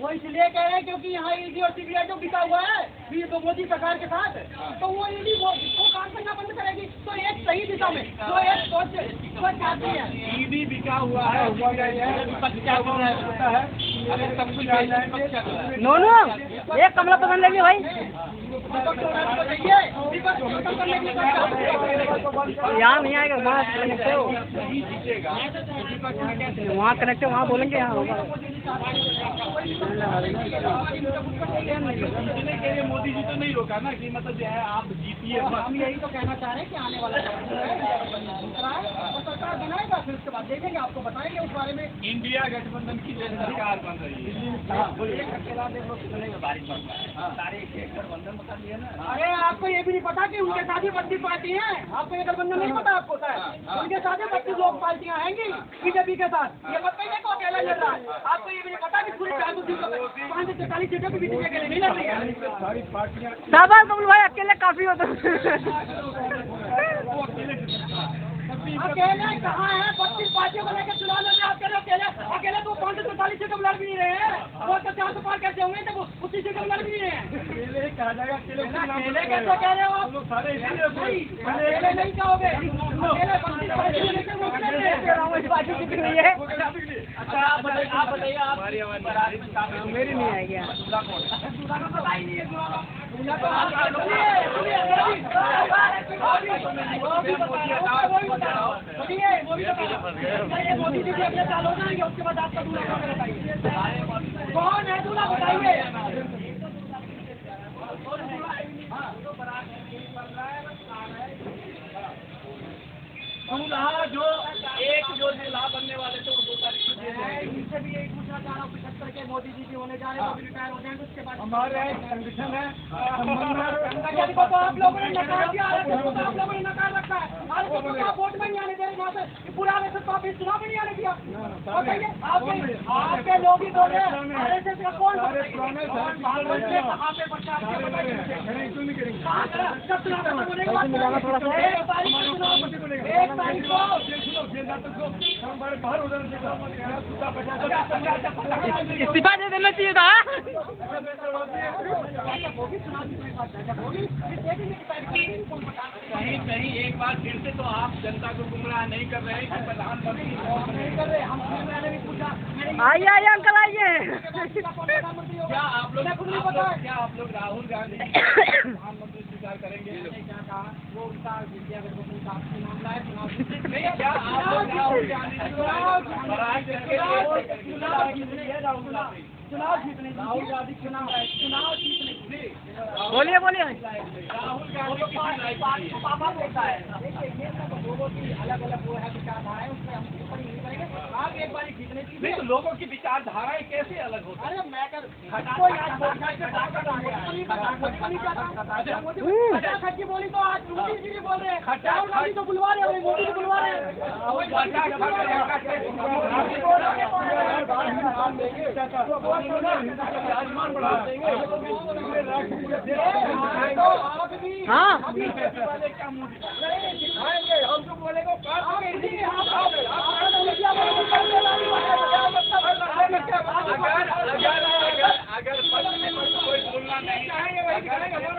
वो इसलिए कह रहे हैं क्योंकि यहाँ ईडी और सीबीआई जो बिका हुआ है ये तो मोदी सरकार के साथ, तो वो ईडी वो काम करना बंद करेगी तो एक सही दिशा में तो एक सोच चाहती है। ईडी बिका हुआ है, सीबीआई है, विपक्ष क्या कर रहा है? अरे सब कुछ विपक्ष क्या कर रहा है? नो नो एक कमला पसंद लेगी भाई, यहाँ नहीं आएगा, वहाँ कनेक्ट है, वहाँ कनेक्ट है, वहाँ बोलेंगे यहाँ होगा। मोदी जी तो नहीं रोका ना कि मतलब जो है आप जीतिए। हम यही तो कहना चाह रहे हैं कि आने वाला सरकार बनाएगा, फिर उसके बाद देखेंगे, आपको बताएंगे उस बारे में। इंडिया गठबंधन की जो सरकार बन रही है, अरे आपको ये भी नहीं पता कि उनके साथ ही 32 पार्टी है, आपको ये गठबंधन नहीं पता आपको है, उनके साथ ही 32 लोग पार्टियां आएंगी बीजेपी के साथ, ये मत कहिए को अकेला लड़ रहा है, आपको ये भी नहीं पता कि पूरी 543 सीटें बीजेपी के लिए नहीं लड़ रही है। शाबाश कमल भाई, अकेले काफी होता है। अकेले कहाँ है? 32 पार्टियों को लेकर चुनाव लड़ रहे हैं, अकेले तो 543 सीटों में लड़ भी नहीं रहे हैं, वो तो 400 पार कैसे होंगे जब उसी सीटों में लड़ भी नहीं रहे हैं। अकेले कहा जाएगा, अकेले कैसे कह रहे हो आप? सारे अकेले नहीं कहोगे, अकेले 32 पार्टियों को लेकर वो लड़ रहे हैं। पार्टी जीत रही है, अच्छा आप बताइए आप मेरी नहीं आएगी। पता ही नहीं है मोदी जी अपने साल हो जाएंगे, उसके बाद आपका दूल्हा कौन है बताइए? कौन है दूल्हा बताइए? दूल्हा जो दूल्हा बनने वाले थे वो 2 तारीख को दे देंगे। इनसे भी यही पूछना चाह रहा हूँ, 75 के मोदी जी होने जा रहे हैं, वो भी रिटायर हो जाएंगे, उसके बाद हमारे एक संगठन है, संगठन को तो आप लोगों ने नकार दिया, आप लोगों ने नकार रखा है, आप वोट में नहीं आने दे रहे, वहाँ से पूरा आरएसएस को आप इस चुनाव में नहीं आने दिया। बताइए आपके लोग ही बोल रहे हैं आरएसएस का कौन कहाँ पे प्रचार बाहर हो जाना इस्तीफा दे देना चाहिए था। कहीं एक बार फिर से तो आप जनता को गुमराह नहीं कर रहे हैं कि प्रधानमंत्री नहीं कर रहे। आइए अंकल आइए। क्या आप लोग राहुल गांधी प्रधानमंत्री स्वीकार करेंगे? वो उनका इंडिया गठबंधन का मामला है, चुनाव क्या आप लोग राहुल गांधी चुनाव जीतने राहुल गांधी चुनाव जीतने बोलिए बोलिए। राहुल गांधी पापा बोलता है, देखिए ये सब लोगों की अलग अलग वो है विचारधारा है, उसमें हम ऊपर ही नहीं करेंगे। आप एक बार जीतने की नहीं तो लोगों की विचारधाराएं कैसे अलग होती अरे मैं कर कोई आज खट्टी बोली तो आज मोदी जी भी बोल रहे हैं, राहुल गांधी तो बुलवा रहे हैं, मोदी जी बुलवा रहे हैं। हाँ हम तो बोलेगा अगर कोई बोलना नहीं चाहेंगे वही करेंगे, अगर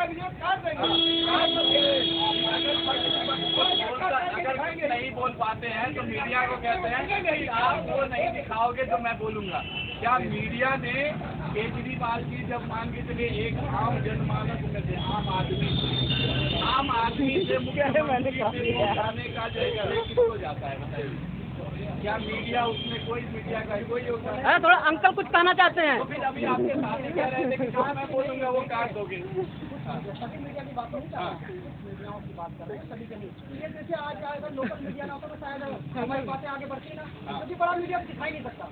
नहीं बोल पाते हैं तो मीडिया को कहते हैं कि आप वो नहीं दिखाओगे तो मैं बोलूंगा। क्या मीडिया ने केजरीवाल की जब मान के चलिए एक आम जनमानस में से आम आदमी से मुख्यमंत्री जाने का जो हो जाता है, बताइए क्या मीडिया उसमें कोई मीडिया का कोई योगदान? अरे थोड़ा अंकल कुछ कहना चाहते हैं। तो फिर अभी आपके साथ ही कह रहे थे कि जो मैं बोलूंगा वो काट दोगे। सभी मीडिया की बात नहीं कर रहे, मीडियाओं की बात कर रहे हैं, सभी के लिए। ये जैसे आज अगर लोकल मीडिया ना होता तो शायद हमारी बातें आगे बढ़ती ना, क्योंकि बड़ा मीडिया दिखाई नहीं सकता।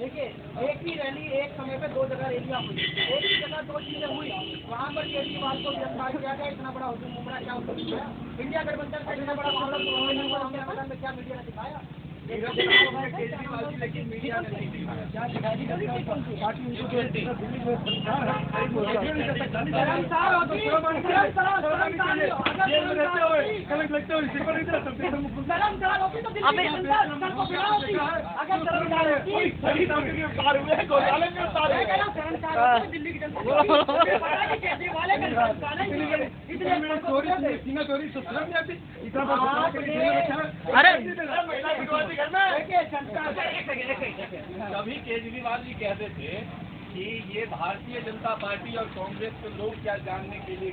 देखिए एक ही रैली एक समय पे 2 जगह रैलियां हुई, एक ही जगह 2 चीजें हुई, वहाँ पर केजरीवाल को गिरफ्तार किया गया, इतना बड़ा हुजूम उमड़ा, क्या इंडिया गठबंधन का इतना बड़ा मामला क्या मीडिया ने दिखाया? केजरीवाल जी लेकिन मीडिया ने नहीं दिखाया। पार्टी उनको जो दिल्ली में सरकार है कभी केजरीवाल जी कहते थे कि ये भारतीय जनता पार्टी और कांग्रेस के लोग क्या जानने के लिए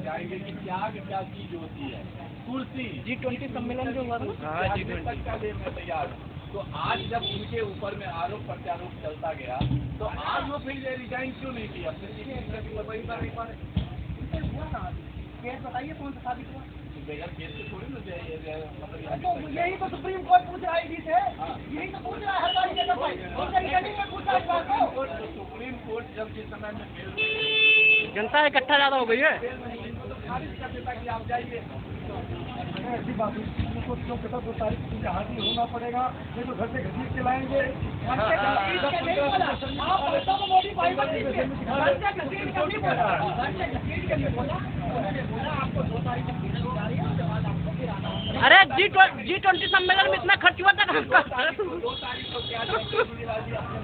जाएंगे कि त्याग क्या चीज होती है। कुर्सी G20 सम्मेलन जो हुआ था ना, तक का लिए मैं तैयार हूँ। तो आज जब उनके ऊपर में आरोप प्रत्यारोप चलता गया तो आज वो फिर रिजाइन क्यों नहीं किया? बताइए कौन सा साबित हुआ? केस से थोड़ी ना तो यही तो सुप्रीम कोर्ट पूछ रहा है ईडी से, यही तो पूछ रहा है हर बारी जगह पर पूछा इस बात को। सुप्रीम कोर्ट जब जिस समय में जनता इकट्ठा ज्यादा हो गई है। खारिज कर देता कि आप जाइए। ऐसी बात उनको क्यों पता 2 तारीख को हाजिर होना पड़ेगा, नहीं तो घर से घसीट के लाएंगे। अरे G20 सम्मेलन में इतना खर्च हुआ था कहाँ का? 2 तारीख को क्या केजरीवाल जी अपने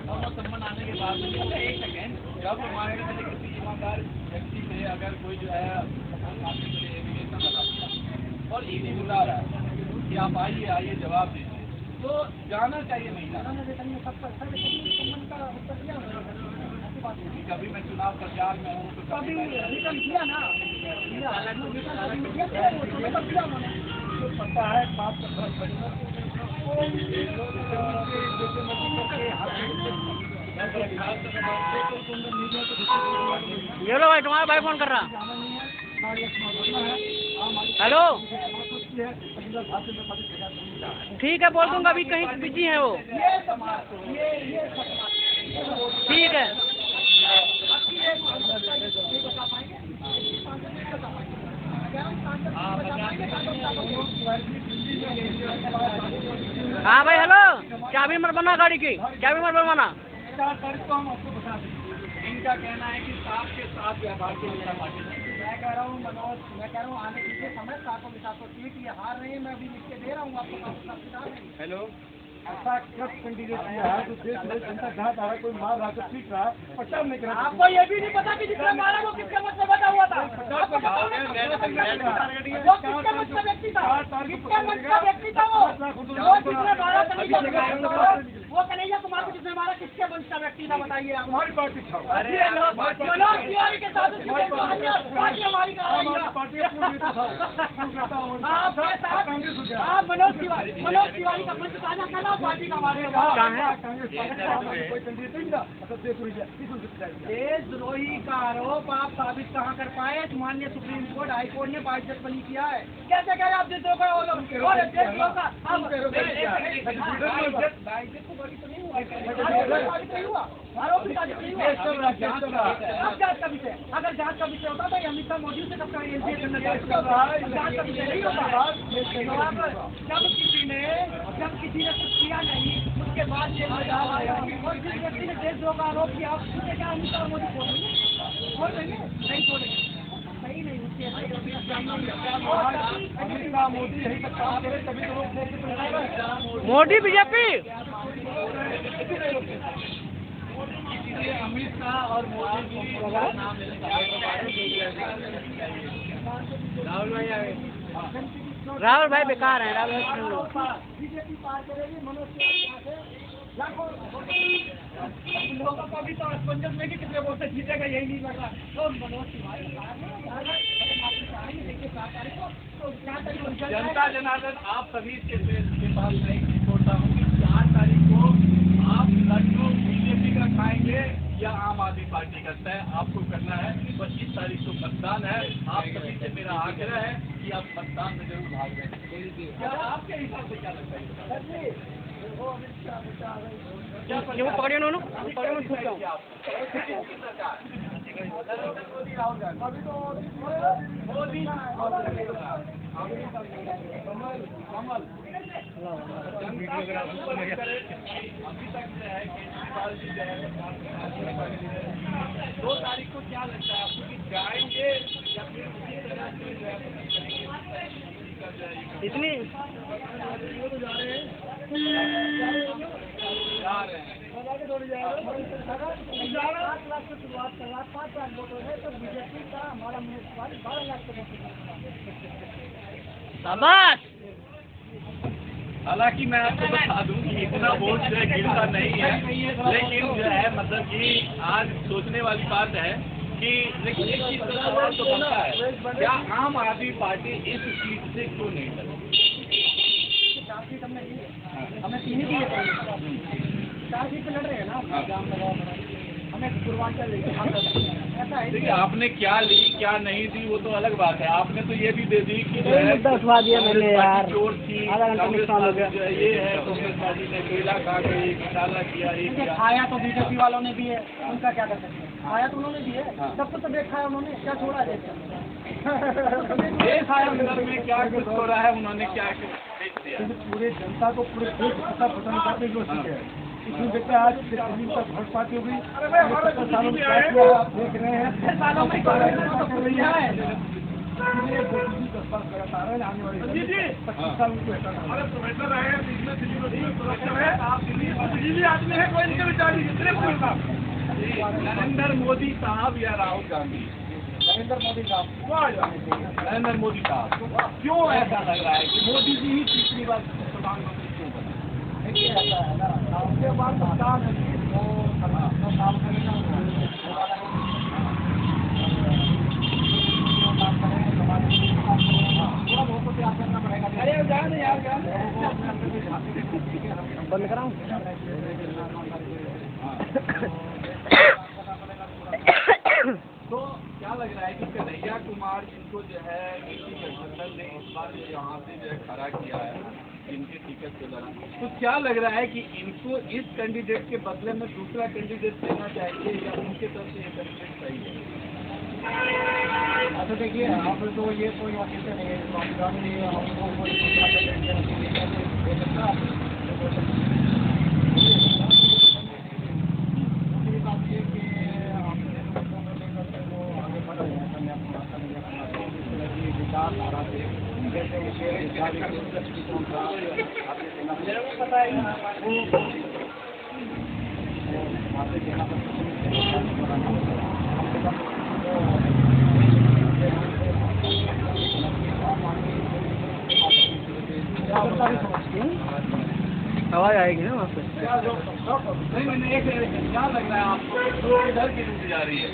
मन सम्मान आने के बाद एक सेकेंड जब हमारे किसी ईमानदार व्यक्ति से अगर कोई जो है और ईडी बुला रहा है कि आप आइए जवाब दीजिए तो जाना चाहिए नहीं जाना। कभी मैं चुनाव प्रचार में हूँ तो कभी किया ना पता है बात ये लो भाई, तुम्हारा भाई फोन कर रहा। हेलो, ठीक है बोल दूंगा, अभी कहीं बिजी है वो। ठीक है। हाँ भाई हेलो, चाबी मत बना गाड़ी की, चाबी मत बनवाना। 4 तारीख को हम आपको बता देंगे। इनका कहना है कि साथ के साथ व्यापार को जनता पार्टी। मैं कह रहा हूँ मनोज, मैं कह रहा हूँ आने दीजिए समय, 700 सीट ये हार रहे हैं, मैं अभी लिख के दे रहा हूँ आपको। हेलो, ऐसा कब कैंडिडेट किया है जो देश में जनता जहाँ जा रहा है, कोई मार रहा है पीट रहा है, प्रचार नहीं करा। आपको ये भी नहीं पता कि जिसने मारा वो किसका मतलब बता हुआ था? वो किसका मतलब व्यक्ति था? किसका मतलब व्यक्ति था वो जिसने मारा? वो कन्हैया कुमार को जिसने मारा किसके वंश का व्यक्ति था बताइए आप? हमारी पार्टी था। मनोज तिवारी के साथ पार्टी हमारी पार्टी आप मनोज तिवारी का पंच साझा करना पार्टी का हमारे देशद्रोही का आरोप आप साबित कहाँ कर पाए? माननीय सुप्रीम कोर्ट हाई कोर्ट ने बाइज्जत बनी किया है। कैसे कह रहे आप देशद्रोह का आरोप जांच का विषय, अगर जांच का विषय होता तो अमित शाह मोदी से कब जांच का विषय नहीं होता। जब किसी ने कुछ किया नहीं उसके बाद जेल में डाला आया और जिस व्यक्ति ने देशद्रोह का आरोप किया उसने क्या अमित शाह मोदी छोड़ देंगे? नहीं छोड़ेंगे, सही नहीं। मोदी यही तक काम करे तभी तो लोग मोदी बीजेपी। अमित शाह और मोदी जी का नाम राहुल भाई बेकार है। राहुल बीजेपी पार करेगी मनोज लाखों लोगों को भी तो असमंजस में कि कितने वोट से जीतेगा यही नहीं लग रहा। तो मनोज तिवारी जनता जनार्दन आप सभी के पास मैं छोड़ता हूँ कि 4 तारीख को आप लड्डू बीजेपी का खाएंगे या आम आदमी पार्टी का तय आपको करना है। 25 तारीख को मतदान है। आप सभी से मेरा आग्रह है कि आप मतदान में जरूर भाग लें। क्या आपके हिसाब से क्या लगता है? ये वो पकड़िए उन्होंने, पकड़िए मैं छूट जाऊँ। अभी तक जो है केजरीवाल जी जो है 2 तारीख को क्या लगता है आपको कि जाएंगे या फिर उसी तरह से जो है इतनी जा रहे हैं? 8 लाख से शुरुआत कर रहा है, 5 लाख वोट है तो बीजेपी का हमारा उम्मीदवार 12 लाख तक। शाबाश। हालांकि मैं आपको बता दूं कि इतना वोट जो है गिरता नहीं है, लेकिन जो है मतलब कि आज सोचने वाली बात है कि लेकिन एक चीज का सवाल तो बनता है, क्या आम आदमी पार्टी इस सीट से क्यों नहीं लड़ी? 4 सीट हमने ली है, हमें 3 ही दिए थे, 4 सीट पे लड़ रहे हैं ना, हमें पूर्वांचल ऐसा है। देखिए आपने क्या ली क्या नहीं दी वो तो अलग बात है, आपने तो ये भी दे दी कि जो है उठवा दिया मैंने यार, चोर थी, आधा घंटा कांग्रेस नुकसान हो गया। पार्टी जो है ये है, कांग्रेस पार्टी ने कोयला खा गई, घोटाला किया, ये किया। खाया तो बीजेपी वालों ने भी है, उनका क्या कर सकते हैं, खाया तो उन्होंने भी है, सब कुछ तो देखा है उन्होंने, क्या छोड़ा है देश अंदर में क्या कुछ हो रहा है, उन्होंने क्या कुछ देख दिया। पूरे जनता को पूरे देश का पता करते जो है इसमें देखते हैं आज दिल्ली तक भोट पार्टी हो गई, 70 सालों में क्या किया आप देख रहे हैं, 6 सालों में कर रही है। इसलिए मोदी 10 साल लगातार है, आने वाले 25 साल उनको हटाना है। नरेंद्र मोदी साहब या राहुल गांधी? नरेंद्र मोदी साहब नरेंद्र मोदी साहब क्यों ऐसा लग रहा है कि मोदी जी ही तीसरी बार प्रधानमंत्री क्यों बने? देखिए ऐसा है ना, उसके बाद सरकार है वो काम करेगा थोड़ा बहुत तो त्याग करना पड़ेगा। अरे जाने यार बंद कराऊं? तो क्या लग रहा है कि कन्हैया कुमार जिनको जो है नीति गठबंधन ने इस बार यहाँ से जो है खड़ा किया है, इनके टिकट पे लड़ा, तो क्या लग रहा है कि इनको इस कैंडिडेट के बदले में दूसरा कैंडिडेट देना चाहिए या उनके तरफ से ये कैंडिडेट सही है? अच्छा देखिए आप तो ये कोई वकील नहीं है, हमको कोई आवाज आएगी ना वहाँ पे। नहीं एक क्या लग रहा है आपको तो इधर की रूट जा रही है?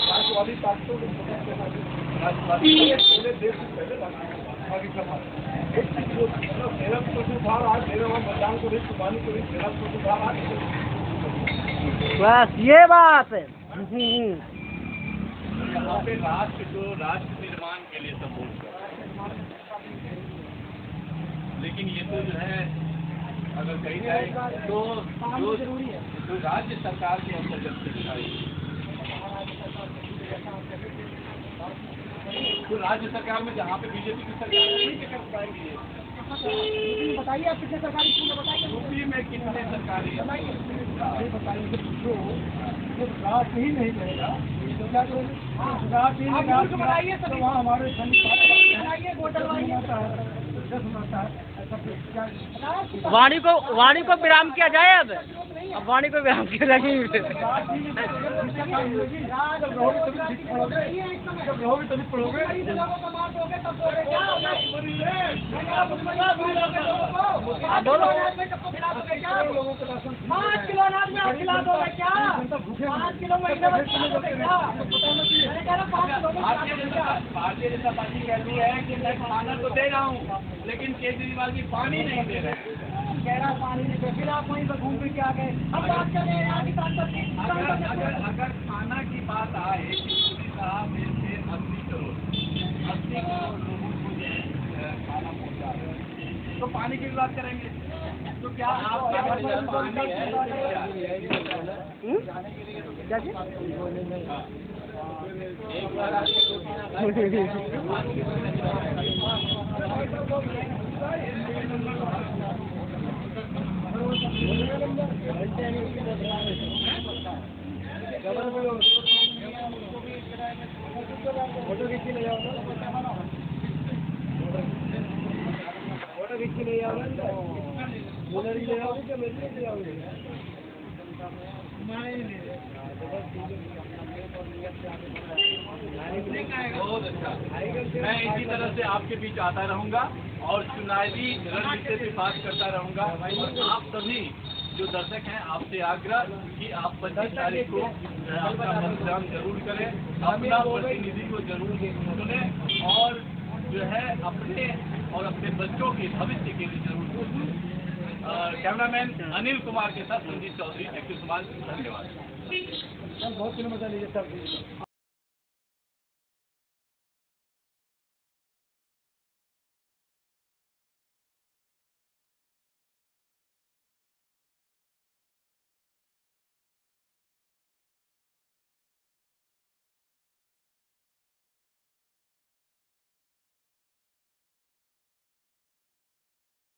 राष्ट्रवादी ताकतों को बस ये बात है। यहाँ पे राष्ट्र निर्माण के लिए सब वोट कर रहे हैं, लेकिन ये तो जो है अगर कही जाए तो राज्य सरकार के अंतर्गत से तो राज्य सरकार में जहाँ पे बीजेपी की सरकार है वहीं पे कर पाएंगे। बताइए आप कितने सरकारी स्कूल बताइए, यूपी में कितने सरकारी बताइए जो रात ही नहीं रहेगा तो क्या करोगे? रात ही बनाइए तो वहाँ हमारे बनाइए होटल वाणी को विराम किया जाए। अब वाणी को विराम किया जाए। तभी पढ़ोगे। 5 किलो अनाज में आप खिला दोगे क्या? 5 किलो महीने में खिला दोगे क्या? भारतीय जनता पार्टी कहती है कि मैं खाना तो दे रहा हूँ लेकिन केजरीवाल जी पानी नहीं दे रहे। कह रहा पानी नहीं दे, फिर आप वहीं पर घूम फिर के आ गए। अब बात कर रहे हैं अगर खाना की बात आए कि मोदी साहब देश के 80 करोड़ 80 करोड़ लोगों को जो है खाना पहुँचा रहे हैं। तो पानी की भी बात करेंगे, तो क्या आपके पास पानी फोटो खींच के ले जाओ ना, फोटो खींच के ले जाओ ना, बोलर ले आओगे क्या मेरे ले आओगे? बहुत अच्छा। मैं इसी तरह से आपके बीच आता रहूंगा और चुनावी रणनीति पे बात करता रहूंगा। आप सभी जो दर्शक हैं, आपसे आग्रह कि आप 25 तारीख को अपना मतदान जरूर करें, अपना प्रतिनिधि को जरूर चुनें और जो है अपने और अपने बच्चों के भविष्य के लिए जरूर सोचें। कैमरामैन अनिल कुमार के साथ संजीव चौधरी, एक्टिव समाज, धन्यवाद। बहुत किलोमीटर लीजिए सब।